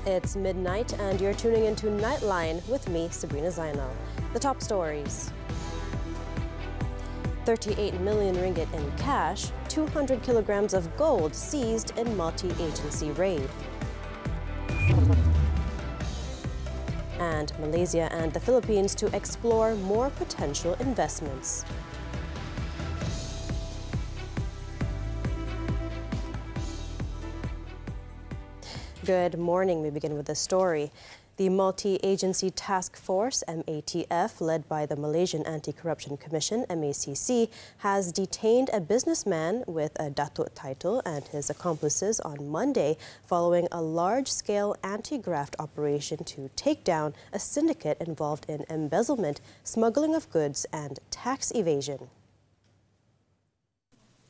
It's midnight and you're tuning into Nightline with me, Sabrina Zainal. The top stories. 38 million ringgit in cash, 200 kilograms of gold seized in multi-agency raid. And Malaysia and the Philippines to explore more potential investments. Good morning. We begin with this story. The Multi-Agency Task Force, MATF, led by the Malaysian Anti-Corruption Commission, MACC, has detained a businessman with a Datuk title and his accomplices on Monday following a large-scale anti-graft operation to take down a syndicate involved in embezzlement, smuggling of goods and tax evasion.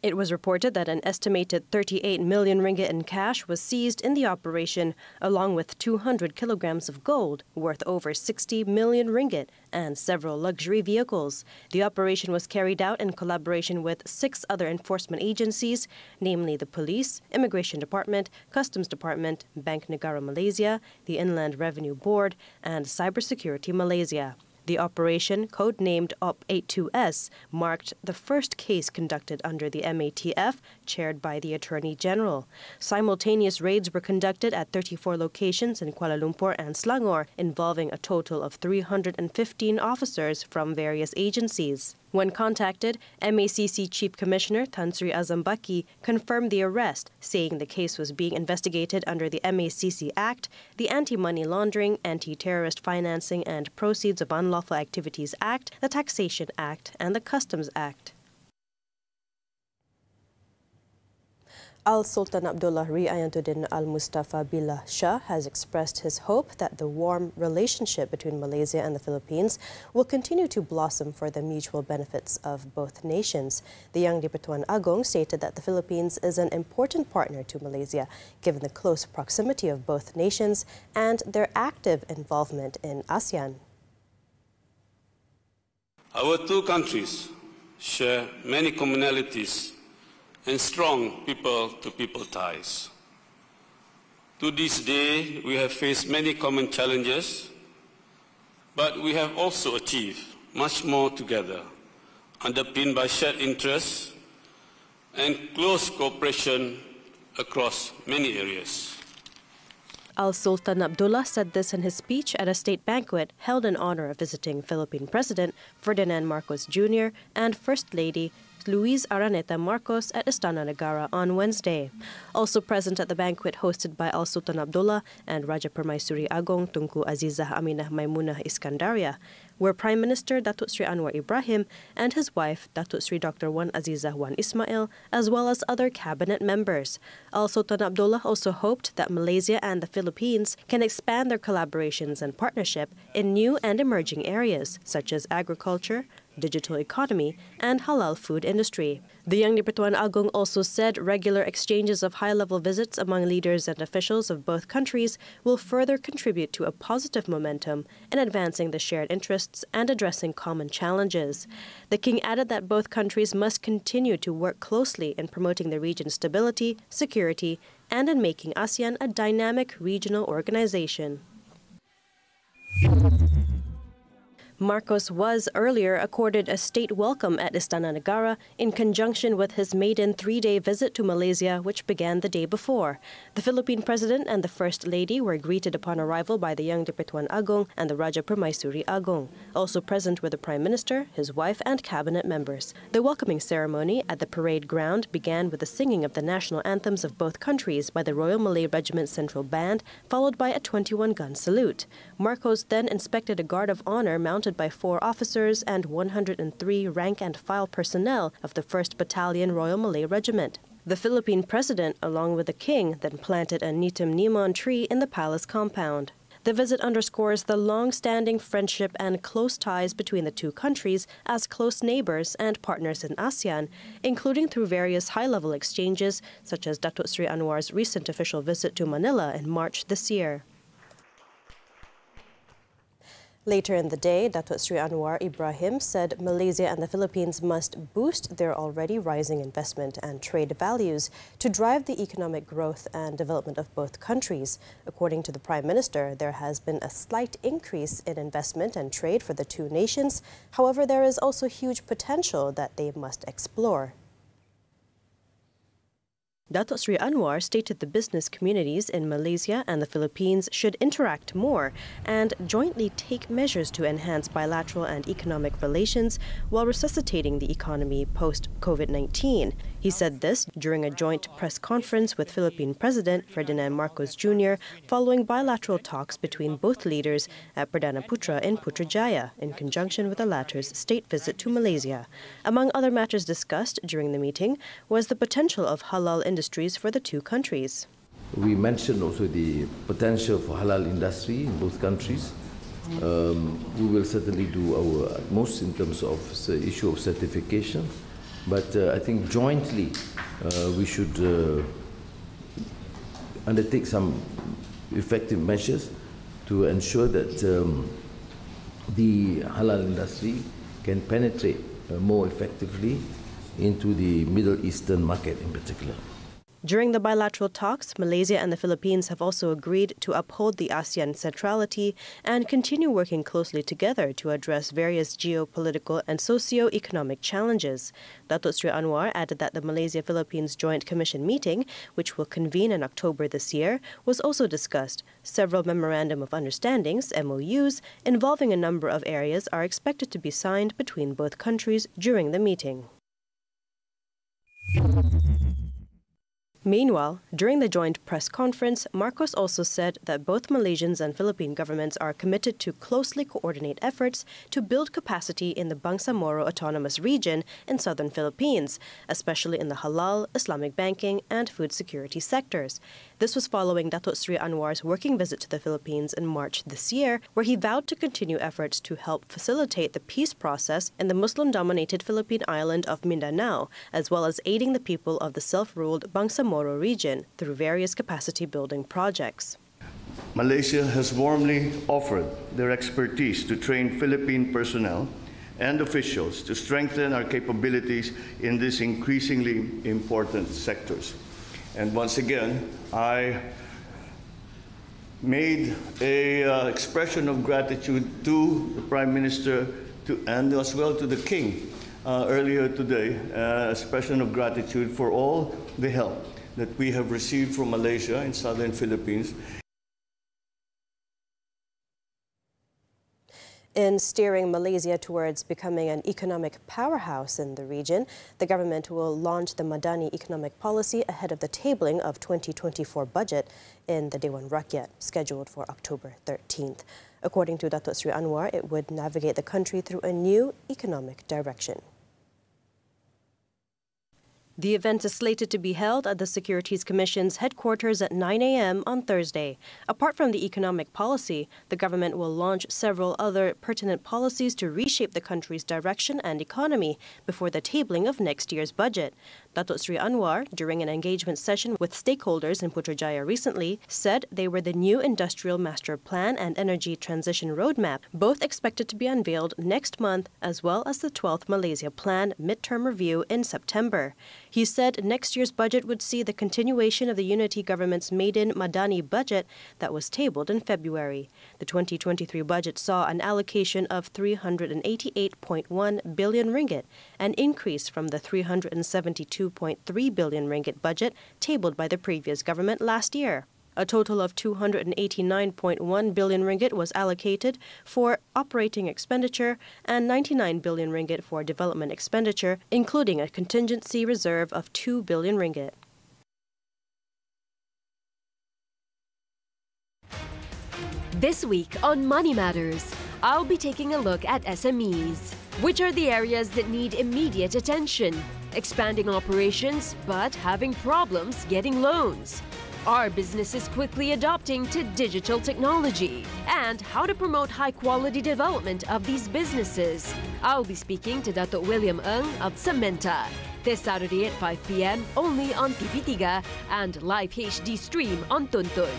It was reported that an estimated 38 million ringgit in cash was seized in the operation, along with 200 kilograms of gold worth over 60 million ringgit and several luxury vehicles. The operation was carried out in collaboration with 6 other enforcement agencies, namely the Police, Immigration Department, Customs Department, Bank Negara Malaysia, the Inland Revenue Board, and Cybersecurity Malaysia. The operation, codenamed Op82S, marked the first case conducted under the MATF, chaired by the Attorney General. Simultaneous raids were conducted at 34 locations in Kuala Lumpur and Selangor, involving a total of 315 officers from various agencies. When contacted, MACC Chief Commissioner Tan Sri Azam Baki confirmed the arrest, saying the case was being investigated under the MACC Act, the Anti-Money Laundering, Anti-Terrorist Financing and Proceeds of Unlawful Activities Act, the Taxation Act, and the Customs Act. Sultan Abdullah Riayantuddin Al-Mustafa Billah Shah has expressed his hope that the warm relationship between Malaysia and the Philippines will continue to blossom for the mutual benefits of both nations. The Yang di-Pertuan Agong stated that the Philippines is an important partner to Malaysia, given the close proximity of both nations and their active involvement in ASEAN. Our two countries share many commonalities and strong people-to-people ties. To this day, we have faced many common challenges, but we have also achieved much more together, underpinned by shared interests and close cooperation across many areas. Sultan Abdullah said this in his speech at a state banquet held in honor of visiting Philippine President Ferdinand Marcos Jr. and First Lady Luis Araneta Marcos at Istana Negara on Wednesday. Also present at the banquet hosted by Sultan Abdullah and Raja Permaisuri Agong Tunku Azizah Aminah Maimunah Iskandaria were Prime Minister Datuk Sri Anwar Ibrahim and his wife Datuk Sri Dr. Wan Azizah Wan Ismail, as well as other cabinet members. Sultan Abdullah also hoped that Malaysia and the Philippines can expand their collaborations and partnership in new and emerging areas such as agriculture, digital economy, and halal food industry. The Yang di-Pertuan Agong also said regular exchanges of high-level visits among leaders and officials of both countries will further contribute to a positive momentum in advancing the shared interests and addressing common challenges. The king added that both countries must continue to work closely in promoting the region's stability, security, and in making ASEAN a dynamic regional organization. Marcos was earlier accorded a state welcome at Istana Negara in conjunction with his maiden 3-day visit to Malaysia, which began the day before. The Philippine President and the First Lady were greeted upon arrival by the Yang di-Pertuan Agong and the Raja Permaisuri Agong. Also present were the Prime Minister, his wife, and cabinet members. The welcoming ceremony at the parade ground began with the singing of the national anthems of both countries by the Royal Malay Regiment Central Band, followed by a 21-gun salute. Marcos then inspected a guard of honor mounted by 4 officers and 103 rank-and-file personnel of the 1st Battalion Royal Malay Regiment. The Philippine President, along with the King, then planted a Nitum Nimon tree in the palace compound. The visit underscores the long-standing friendship and close ties between the two countries as close neighbors and partners in ASEAN, including through various high-level exchanges, such as Datuk Sri Anwar's recent official visit to Manila in March this year. Later in the day, Datuk Sri Anwar Ibrahim said Malaysia and the Philippines must boost their already rising investment and trade values to drive the economic growth and development of both countries. According to the Prime Minister, there has been a slight increase in investment and trade for the two nations. However, there is also huge potential that they must explore. Datuk Sri Anwar stated the business communities in Malaysia and the Philippines should interact more and jointly take measures to enhance bilateral and economic relations while resuscitating the economy post-COVID-19. He said this during a joint press conference with Philippine President Ferdinand Marcos Jr. following bilateral talks between both leaders at Perdana Putra in Putrajaya in conjunction with the latter's state visit to Malaysia. Among other matters discussed during the meeting was the potential of halal industries for the two countries. We mentioned also the potential for halal industry in both countries. We will certainly do our utmost in terms of the issue of certification, but I think jointly we should undertake some effective measures to ensure that the halal industry can penetrate more effectively into the Middle Eastern market in particular. During the bilateral talks, Malaysia and the Philippines have also agreed to uphold the ASEAN centrality and continue working closely together to address various geopolitical and socio-economic challenges. Datuk Sri Anwar added that the Malaysia-Philippines Joint Commission meeting, which will convene in October this year, was also discussed. Several Memorandum of Understandings, MOUs, involving a number of areas are expected to be signed between both countries during the meeting. Meanwhile, during the joint press conference, Marcos also said that both Malaysian and Philippine governments are committed to closely coordinate efforts to build capacity in the Bangsamoro Autonomous Region in southern Philippines, especially in the halal, Islamic banking and food security sectors. This was following Datuk Sri Anwar's working visit to the Philippines in March this year, where he vowed to continue efforts to help facilitate the peace process in the Muslim-dominated Philippine island of Mindanao, as well as aiding the people of the self-ruled Bangsamoro region through various capacity-building projects. Malaysia has warmly offered their expertise to train Philippine personnel and officials to strengthen our capabilities in these increasingly important sectors. And once again, I made an expression of gratitude to the Prime Minister and as well to the King earlier today, expression of gratitude for all the help that we have received from Malaysia and southern Philippines. In steering Malaysia towards becoming an economic powerhouse in the region, the government will launch the Madani economic policy ahead of the tabling of 2024 budget in the Dewan Rakyat, scheduled for October 13th. According to Datuk Sri Anwar, it would navigate the country through a new economic direction. The event is slated to be held at the Securities Commission's headquarters at 9 a.m. on Thursday. Apart from the economic policy, the government will launch several other pertinent policies to reshape the country's direction and economy before the tabling of next year's budget. Datuk Sri Anwar, during an engagement session with stakeholders in Putrajaya recently, said they were the new Industrial Master Plan and Energy Transition Roadmap, both expected to be unveiled next month, as well as the 12th Malaysia Plan midterm review in September. He said next year's budget would see the continuation of the unity government's maiden Madani budget that was tabled in February. The 2023 budget saw an allocation of 388.1 billion ringgit, an increase from the 372.3 billion ringgit budget tabled by the previous government last year. A total of 289.1 billion ringgit was allocated for operating expenditure and 99 billion ringgit for development expenditure, including a contingency reserve of 2 billion ringgit. This week on Money Matters, I'll be taking a look at SMEs. Which are the areas that need immediate attention? Expanding operations, but having problems getting loans. Are businesses quickly adopting to digital technology? And how to promote high-quality development of these businesses? I'll be speaking to Datuk William Ng of Samenta this Saturday at 5 p.m. only on TV3 and live HD stream on Tuntun.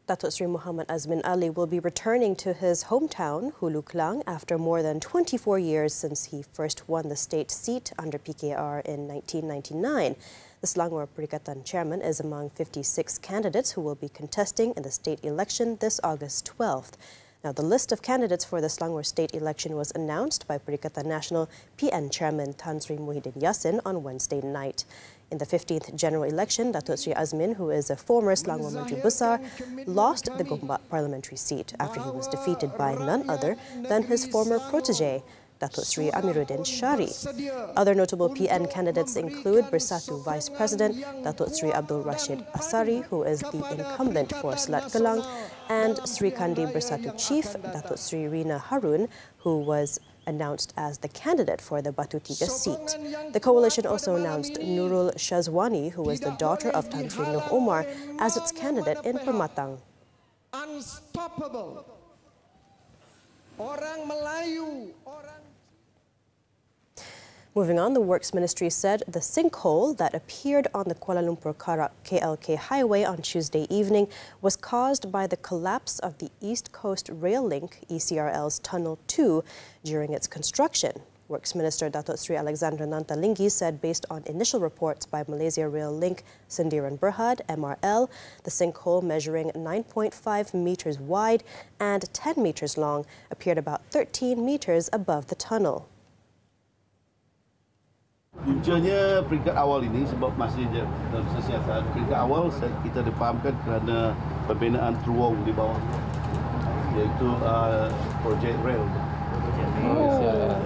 Datuk Sri Muhammad Azmin Ali will be returning to his hometown, Hulu Klang, after more than 24 years since he first won the state seat under PKR in 1999. The Selangor Perikatan chairman is among 56 candidates who will be contesting in the state election this August 12th. Now, the list of candidates for the Selangor state election was announced by Perikatan Nasional PN chairman Tan Sri Muhyiddin Yassin on Wednesday night. In the 15th general election, Datuk Sri Azmin, who is a former Selangor Menteri Besar, lost the Gombak parliamentary seat after he was defeated by none other than his former protege, Datuk Sri Amiruddin Shari. Other notable PN candidates include Bersatu Vice President Datuk Sri Abdul Rashid Asari, who is the incumbent for Selat Kelang, and Sri Kandi Bersatu Chief Datuk Sri Rina Harun, who was announced as the candidate for the Batu Tiga seat. The coalition also announced Nurul Shazwani, who is the daughter of Tan Sri Noh Omar, as its candidate in Pematang. Unstoppable. Orang Melayu, Moving on, the Works Ministry said the sinkhole that appeared on the Kuala Lumpur-Karak KLK highway on Tuesday evening was caused by the collapse of the East Coast Rail Link, ECRL's Tunnel 2, during its construction. Works Minister Datuk Sri Alexandra Nantalinggi said based on initial reports by Malaysia Rail Link Sendiran Berhad, MRL, the sinkhole measuring 9.5 meters wide and 10 meters long appeared about 13 meters above the tunnel. Puncanya peringkat awal ini sebab masih dalam siasat. Peringkat awal kita difahamkan kerana pembinaan terowong di bawah, iaitu projek rail.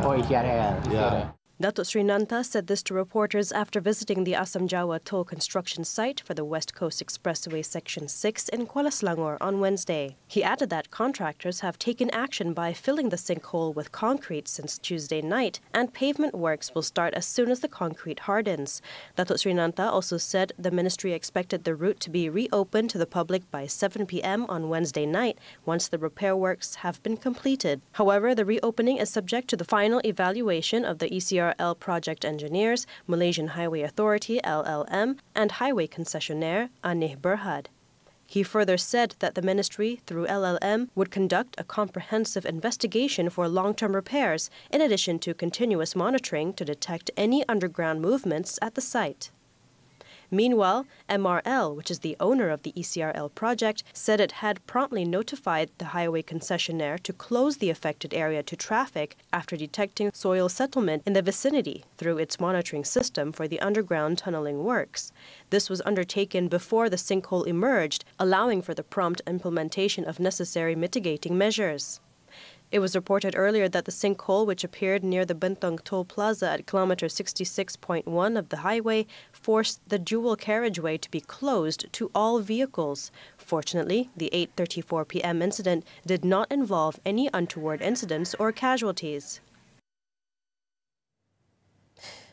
ECRL. Ya. Datuk Sri Nanta said this to reporters after visiting the Asam Jawa toll construction site for the West Coast Expressway Section 6 in Kuala Selangor on Wednesday. He added that contractors have taken action by filling the sinkhole with concrete since Tuesday night, and pavement works will start as soon as the concrete hardens. Datuk Sri Nanta also said the ministry expected the route to be reopened to the public by 7 p.m. on Wednesday night once the repair works have been completed. However, the reopening is subject to the final evaluation of the ECRL project engineers, Malaysian Highway Authority (LLM), and highway concessionaire Anih Berhad. He further said that the ministry, through LLM, would conduct a comprehensive investigation for long-term repairs, in addition to continuous monitoring to detect any underground movements at the site. Meanwhile, MRL, which is the owner of the ECRL project, said it had promptly notified the highway concessionaire to close the affected area to traffic after detecting soil settlement in the vicinity through its monitoring system for the underground tunneling works. This was undertaken before the sinkhole emerged, allowing for the prompt implementation of necessary mitigating measures. It was reported earlier that the sinkhole, which appeared near the Bentong Toll Plaza at kilometer 66.1 of the highway, forced the dual carriageway to be closed to all vehicles. Fortunately, the 8:34 p.m. incident did not involve any untoward incidents or casualties.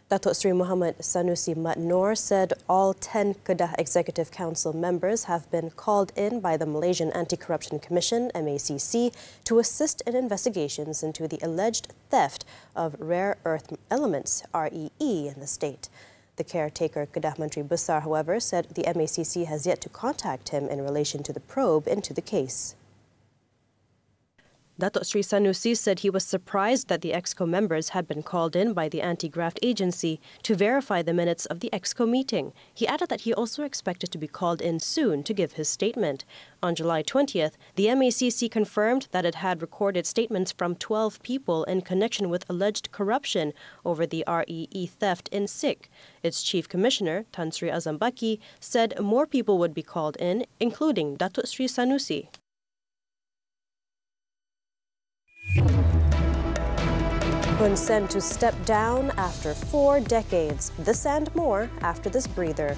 Datuk Sri Muhammad Sanusi Mat Noor said all 10 Kedah Executive Council members have been called in by the Malaysian Anti-Corruption Commission, MACC, to assist in investigations into the alleged theft of rare earth elements, REE, in the state. The caretaker Kedah Menteri Besar, however, said the MACC has yet to contact him in relation to the probe into the case. Datuk Sri Sanusi said he was surprised that the ExCo members had been called in by the anti-graft agency to verify the minutes of the ExCo meeting. He added that he also expected to be called in soon to give his statement. On July 20th, the MACC confirmed that it had recorded statements from 12 people in connection with alleged corruption over the REE theft in SIC. Its Chief Commissioner, Tan Sri Azambaki, said more people would be called in, including Datuk Sri Sanusi. Hun Sen to step down after 4 decades. This and more after this breather.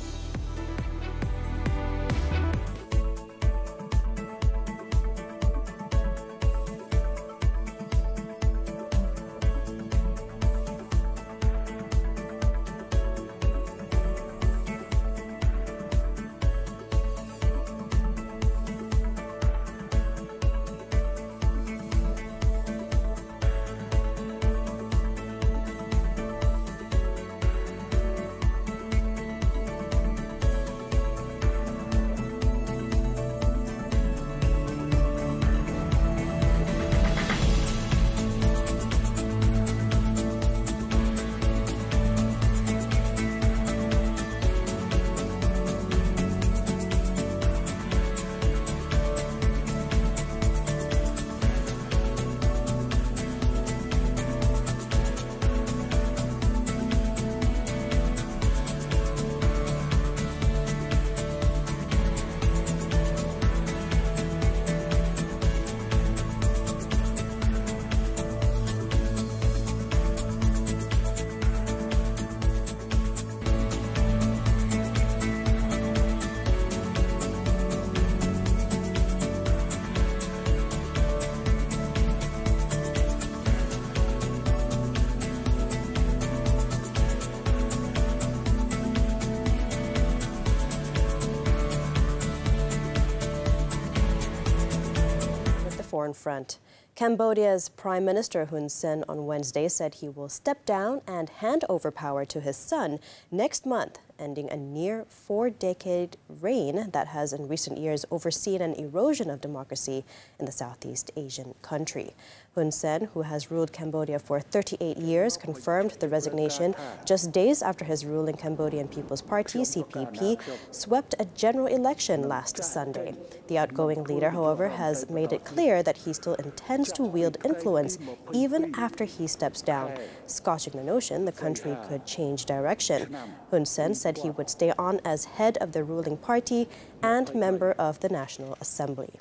foreign front. Cambodia's Prime Minister Hun Sen on Wednesday said he will step down and hand over power to his son next month, ending a near 4-decade reign that has in recent years overseen an erosion of democracy in the Southeast Asian country. Hun Sen, who has ruled Cambodia for 38 years, confirmed the resignation just days after his ruling Cambodian People's Party, CPP, swept a general election last Sunday. The outgoing leader, however, has made it clear that he still intends to wield influence even after he steps down, scoshing the notion the country could change direction. Hun Sen said he would stay on as head of the ruling party and member of the National Assembly.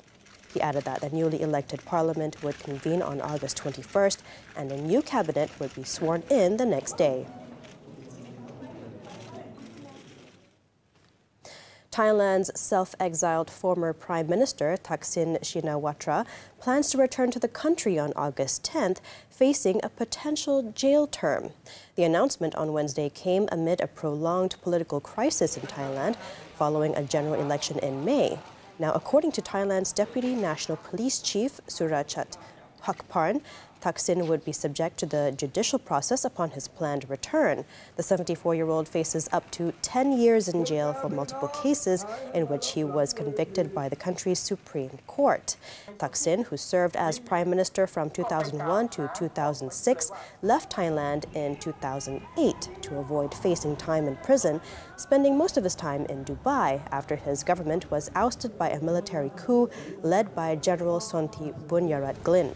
He added that the newly elected parliament would convene on August 21st and a new cabinet would be sworn in the next day. Thailand's self-exiled former Prime Minister Thaksin Shinawatra plans to return to the country on August 10th, facing a potential jail term. The announcement on Wednesday came amid a prolonged political crisis in Thailand following a general election in May. Now, according to Thailand's Deputy National Police Chief Surachat Hakparn, Thaksin would be subject to the judicial process upon his planned return. The 74-year-old faces up to 10 years in jail for multiple cases in which he was convicted by the country's Supreme Court. Thaksin, who served as Prime Minister from 2001 to 2006, left Thailand in 2008 to avoid facing time in prison, spending most of his time in Dubai after his government was ousted by a military coup led by General Sonthi Bunyarat-Glin.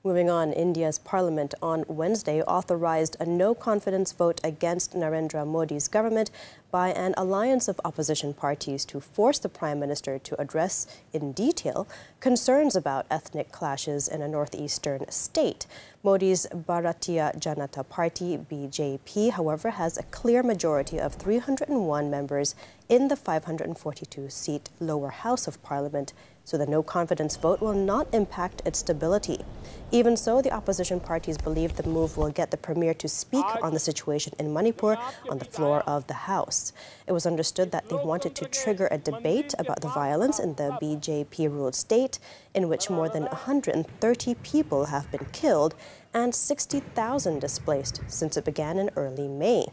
Moving on, India's parliament on Wednesday authorized a no-confidence vote against Narendra Modi's government by an alliance of opposition parties to force the Prime Minister to address in detail concerns about ethnic clashes in a northeastern state. Modi's Bharatiya Janata Party, BJP, however, has a clear majority of 301 members in the 542-seat lower house of parliament, so the no-confidence vote will not impact its stability. Even so, the opposition parties believe the move will get the Premier to speak on the situation in Manipur on the floor of the House. It was understood that they wanted to trigger a debate about the violence in the BJP-ruled state, in which more than 130 people have been killed and 60,000 displaced since it began in early May.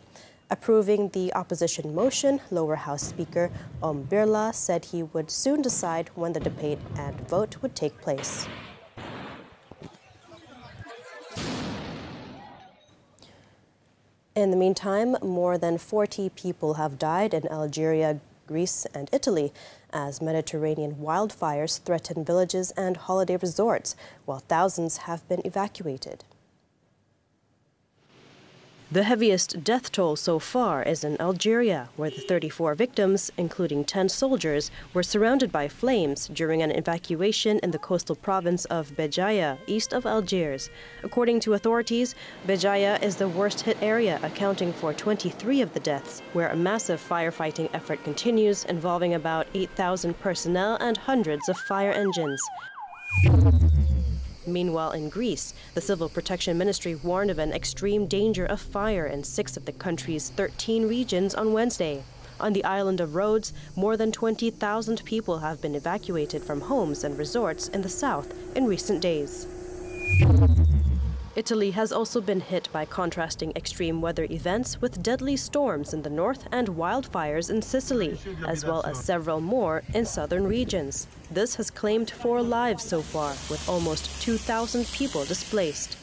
Approving the opposition motion, lower house speaker Om Birla said he would soon decide when the debate and vote would take place. In the meantime, more than 40 people have died in Algeria, Greece, and Italy as Mediterranean wildfires threaten villages and holiday resorts, while thousands have been evacuated. The heaviest death toll so far is in Algeria, where the 34 victims, including 10 soldiers, were surrounded by flames during an evacuation in the coastal province of Béjaïa, east of Algiers. According to authorities, Béjaïa is the worst-hit area, accounting for 23 of the deaths, where a massive firefighting effort continues, involving about 8,000 personnel and hundreds of fire engines. Meanwhile, in Greece, the Civil Protection Ministry warned of an extreme danger of fire in 6 of the country's 13 regions on Wednesday. On the island of Rhodes, more than 20,000 people have been evacuated from homes and resorts in the south in recent days. Italy has also been hit by contrasting extreme weather events with deadly storms in the north and wildfires in Sicily, as well as several more in southern regions. This has claimed 4 lives so far, with almost 2,000 people displaced.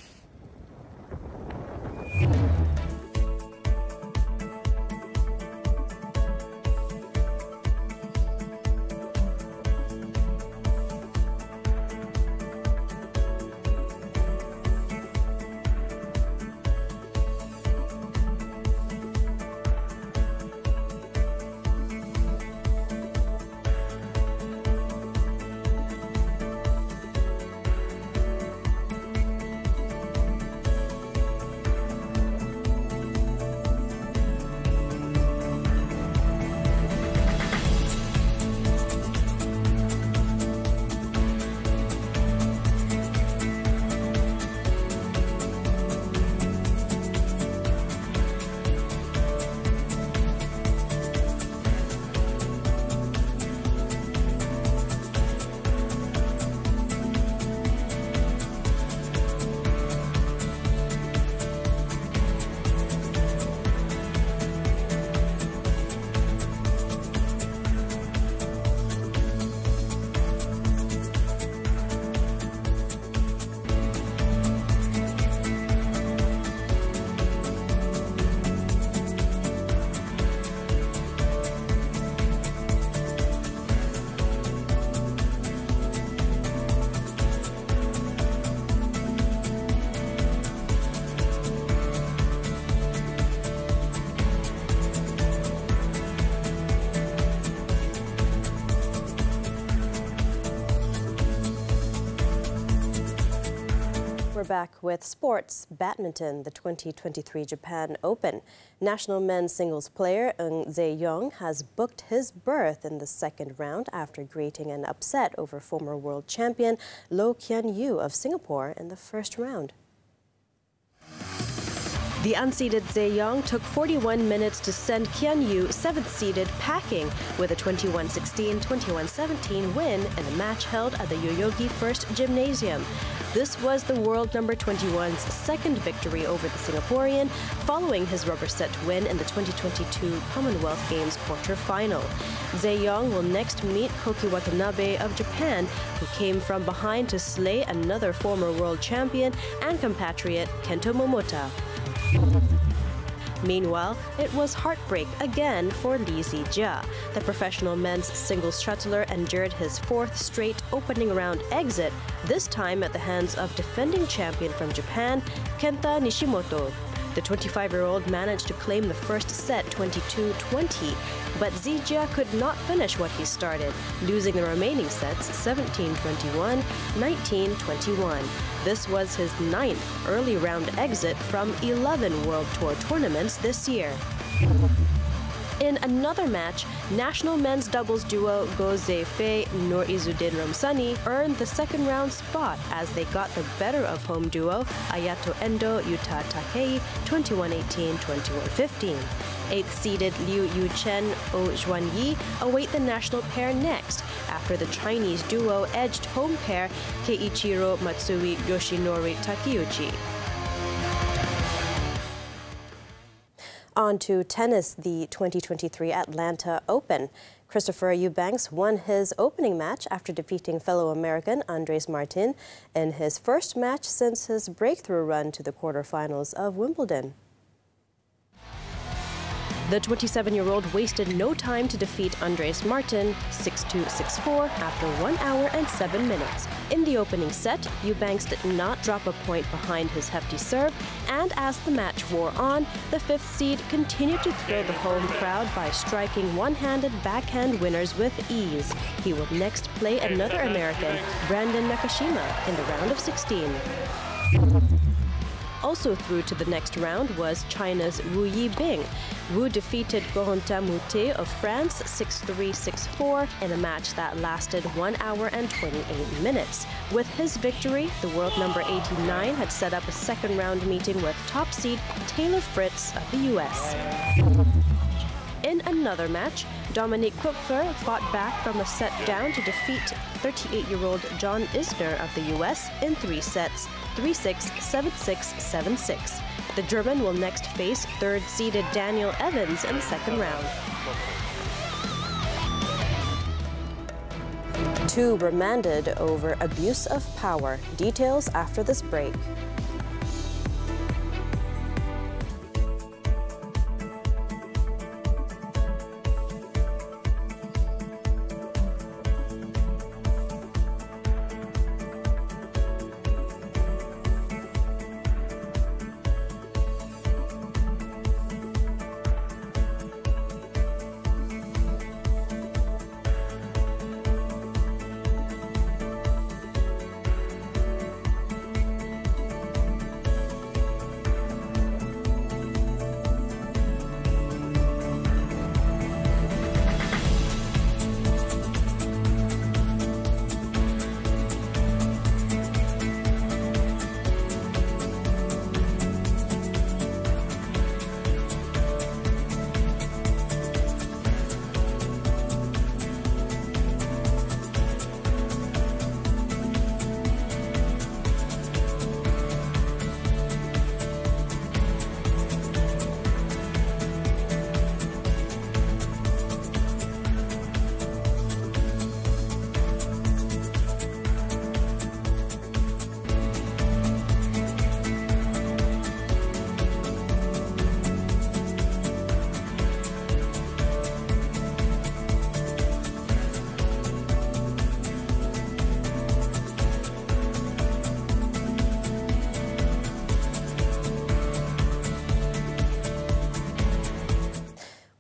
We're back with sports. Badminton, the 2023 Japan Open. National men's singles player Ng Zae-yong has booked his berth in the second round after creating an upset over former world champion Loh Kyeon-yu of Singapore in the first round. The unseeded Zae-yong took 41 minutes to send Kyeon-yu, 7th-seeded, packing with a 21-16, 21-17 win in a match held at the Yoyogi First Gymnasium. This was the world number 21's second victory over the Singaporean, following his rubber set win in the 2022 Commonwealth Games quarter-final. Zae-yong will next meet Koki Watanabe of Japan, who came from behind to slay another former world champion and compatriot Kento Momota. Meanwhile, it was heartbreak again for Lee Zijia. The professional men's singles shuttler endured his fourth straight opening round exit, this time at the hands of defending champion from Japan, Kenta Nishimoto. The 25-year-old managed to claim the first set 22-20, but Zijia could not finish what he started, losing the remaining sets 17-21, 19-21. This was his 9th early round exit from 11 World Tour tournaments this year. In another match, national men's doubles duo Go Zae-fei Nur Izzuddin Ramsani earned the second round spot as they got the better of home duo Ayato Endo Yuta Takei 21-18, 21-15. 8th-seeded Liu Yuchen Oh Zhuanyi await the national pair next after the Chinese duo edged home pair Keiichiro Matsui Yoshinori Takeuchi. On to tennis, the 2023 Atlanta Open. Christopher Eubanks won his opening match after defeating fellow American Andres Martin in his first match since his breakthrough run to the quarterfinals of Wimbledon. The 27-year-old wasted no time to defeat Andres Martin 6-2, 6-4 after 1 hour and 7 minutes. In the opening set, Eubanks did not drop a point behind his hefty serve, and as the match wore on, the 5th seed continued to thrill the home crowd by striking one-handed backhand winners with ease. He will next play another American, Brandon Nakashima, in the round of 16. Also through to the next round was China's Wu Yibing. Wu defeated Corentin Moutet of France 6-3, 6-4 in a match that lasted 1 hour and 28 minutes. With his victory, the world number 89 had set up a second round meeting with top seed Taylor Fritz of the US. In another match, Dominique Kupfer fought back from a set down to defeat 38-year-old John Isner of the US in 3 sets, 3-6, 7-6, 7-6. The German will next face 3rd-seeded Daniel Evans in the second round. 2 remanded over abuse of power. Details after this break.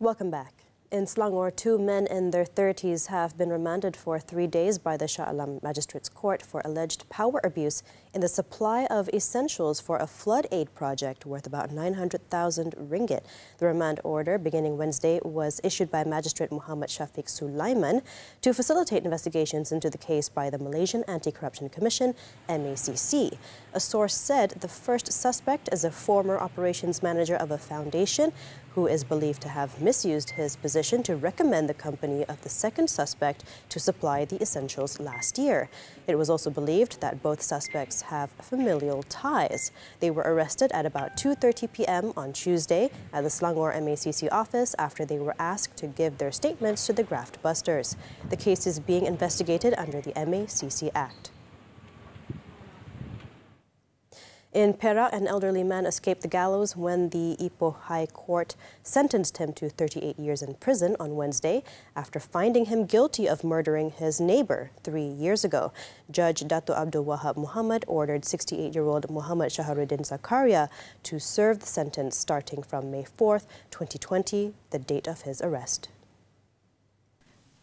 Welcome back. In Selangor, 2 men in their 30s have been remanded for 3 days by the Shah Alam Magistrates Court for alleged power abuse in the supply of essentials for a flood aid project worth about 900,000 ringgit. The remand order, beginning Wednesday, was issued by Magistrate Muhammad Shafiq Sulaiman to facilitate investigations into the case by the Malaysian Anti-Corruption Commission, MACC. A source said the first suspect is a former operations manager of a foundation who is believed to have misused his position to recommend the company of the second suspect to supply the essentials last year. It was also believed that both suspects have familial ties. They were arrested at about 2:30 p.m. on Tuesday at the Selangor MACC office after they were asked to give their statements to the graft busters. The case is being investigated under the MACC Act. In Perak, an elderly man escaped the gallows when the Ipoh High Court sentenced him to 38 years in prison on Wednesday after finding him guilty of murdering his neighbor 3 years ago. Judge Dato Abdul Wahab Muhammad ordered 68-year-old Muhammad Shaharuddin Zakaria to serve the sentence starting from May 4th, 2020, the date of his arrest.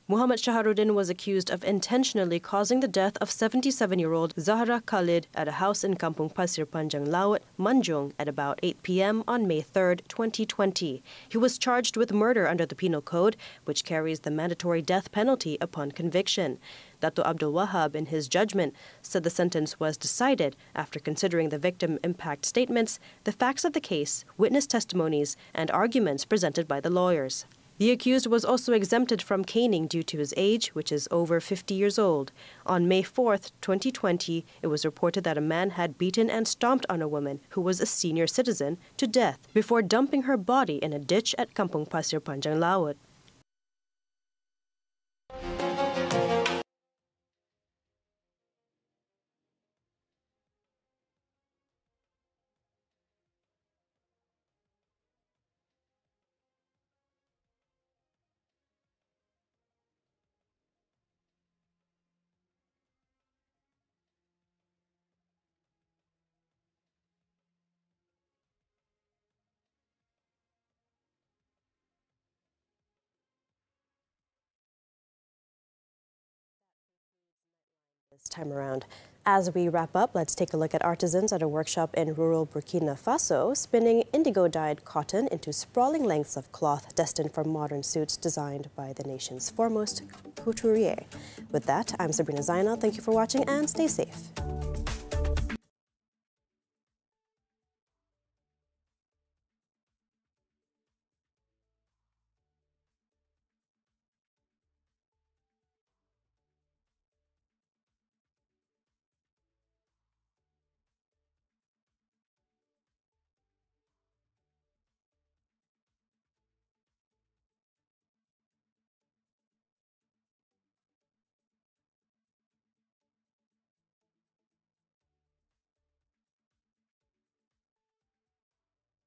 Muhammad Shaharuddin was accused of intentionally causing the death of 77-year-old Zahra Khalid at a house in Kampung Pasir Panjang Laut, Manjung, at about 8 p.m. on May 3, 2020. He was charged with murder under the Penal Code, which carries the mandatory death penalty upon conviction. Dato Abdul Wahab, in his judgment, said the sentence was decided after considering the victim impact statements, the facts of the case, witness testimonies, and arguments presented by the lawyers. The accused was also exempted from caning due to his age, which is over 50 years old. On May 4th, 2020, it was reported that a man had beaten and stomped on a woman who was a senior citizen to death before dumping her body in a ditch at Kampung Pasir Panjang Laut. This time around. As we wrap up, let's take a look at artisans at a workshop in rural Burkina Faso spinning indigo-dyed cotton into sprawling lengths of cloth destined for modern suits designed by the nation's foremost couturier. With that, I'm Sabrina Zainal. Thank you for watching and stay safe.